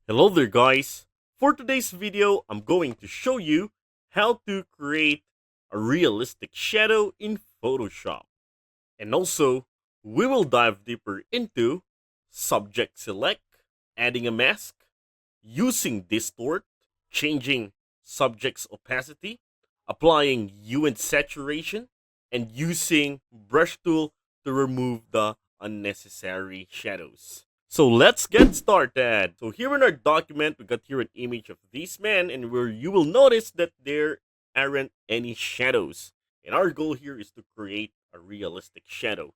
Hello there guys! For today's video, I'm going to show you how to create a realistic shadow in Photoshop. And also, we will dive deeper into subject select, adding a mask, using distort, changing subject's opacity, applying hue and saturation, and using brush tool to remove the unnecessary shadows. So let's get started. So here in our document, we got here an image of this man, and where you will notice that there aren't any shadows. And our goal here is to create a realistic shadow.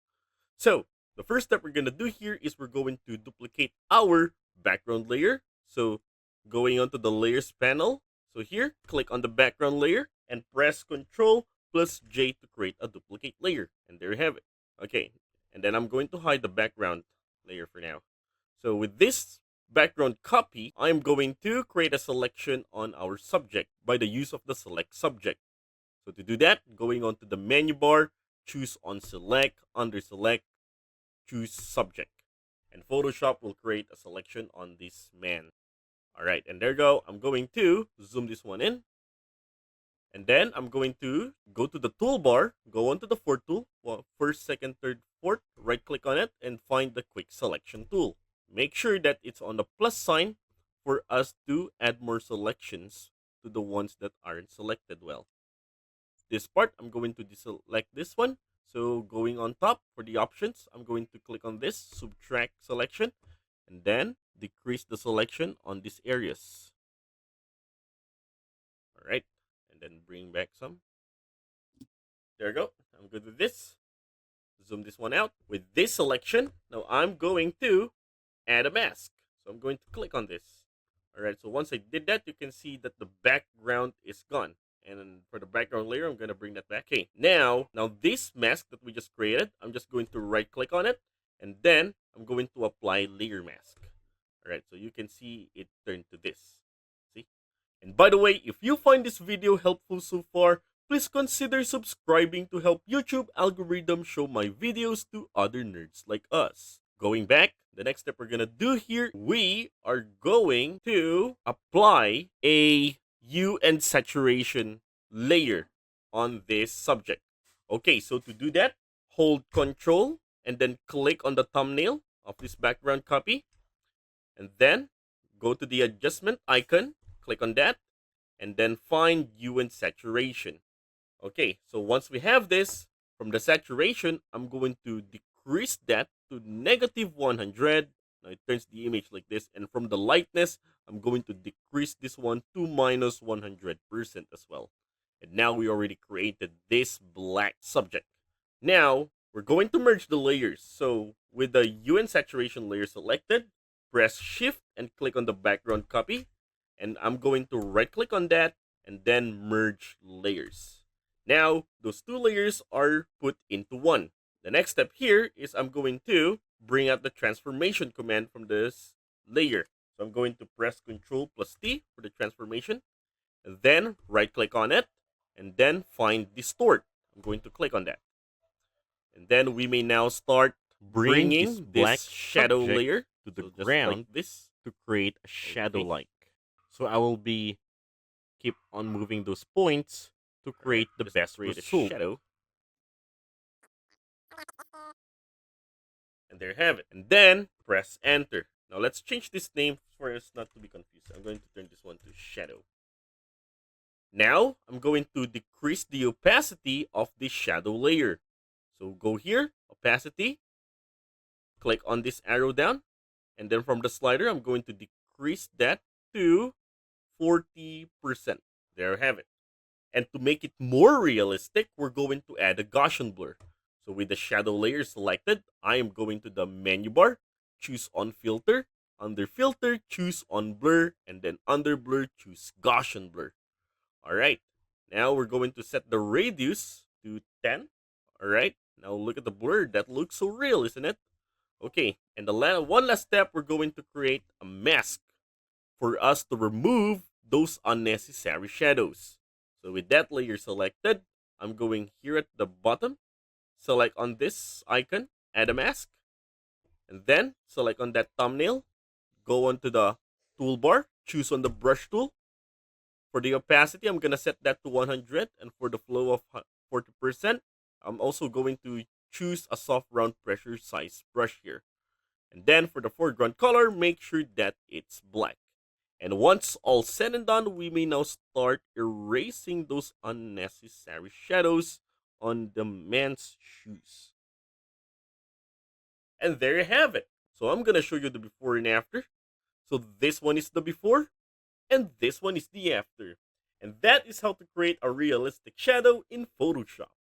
So the first step we're gonna do here is we're going to duplicate our background layer. So going onto the layers panel. So here, click on the background layer and press Ctrl plus J to create a duplicate layer. And there you have it. Okay, and then I'm going to hide the background layer for now. So with this background copy, I'm going to create a selection on our subject by the use of the select subject. So to do that, going on to the menu bar, choose on select, under select, choose subject. And Photoshop will create a selection on this man. All right, and there you go. I'm going to zoom this one in. And then I'm going to go to the toolbar, go onto the fourth tool, well, first, second, third, fourth, right click on it and find the quick selection tool. Make sure that it's on the plus sign for us to add more selections to the ones that aren't selected well. This part, I'm going to deselect this one. So going on top for the options, I'm going to click on this, subtract selection, and then decrease the selection on these areas. All right, and then bring back some. There you go. I'm good with this. Zoom this one out. With this selection, now I'm going to add a mask. So I'm going to click on this. All right, so once I did that, you can see that the background is gone. And then for the background layer, I'm going to bring that back. Okay, now this mask that we just created, I'm just going to right click on it. And then I'm going to apply layer mask. All right, so you can see it turned to this. See? And by the way, if you find this video helpful so far, please consider subscribing to help YouTube algorithm show my videos to other nerds like us. Going back, the next step we're gonna do here, we are going to apply a hue and saturation layer on this subject. Okay, so to do that, hold Control and then click on the thumbnail of this background copy, and then go to the adjustment icon, click on that, and then find hue and saturation. Okay, so once we have this, from the saturation, I'm going to decrease that to negative 100. Now it turns the image like this. And from the lightness, I'm going to decrease this one to minus 100% as well. And now we already created this black subject. Now, we're going to merge the layers. So with the hue and saturation layer selected, press Shift and click on the background copy. And I'm going to right click on that and then merge layers. Now, those two layers are put into one. The next step here is I'm going to bring out the transformation command from this layer. So I'm going to press Ctrl plus T for the transformation, and then right click on it, and then find distort. I'm going to click on that. And then we may now start Bring bringing this black this shadow subject layer to the so just like ground this. to create a shadow Okay. like. So I will be keep on moving those points to All right. create the Just to best create a result. shadow. And there you have it. And then press enter. Now let's change this name for us not to be confused. I'm going to turn this one to shadow. Now I'm going to decrease the opacity of this shadow layer. So go here, opacity, click on this arrow down, and then from the slider, I'm going to decrease that to 40%. There you have it. And to make it more realistic, we're going to add a Gaussian blur. So with the shadow layer selected, I am going to the menu bar, choose on filter, under filter, choose on blur, and then under blur, choose Gaussian blur. All right, now we're going to set the radius to 10. All right, now look at the blur. That looks so real, isn't it? Okay, and the one last step, we're going to create a mask for us to remove those unnecessary shadows. So with that layer selected, I'm going here at the bottom, select on this icon, add a mask, and then select on that thumbnail, go on to the toolbar, choose on the brush tool. For the opacity, I'm gonna set that to 100, and for the flow of 40%, I'm also going to choose a soft round pressure size brush here. And then for the foreground color, make sure that it's black. And once all said and done, we may now start erasing those unnecessary shadows on the man's shoes. And there you have it. So I'm gonna show you the before and after. So this one is the before, and this one is the after. And that is how to create a realistic shadow in Photoshop.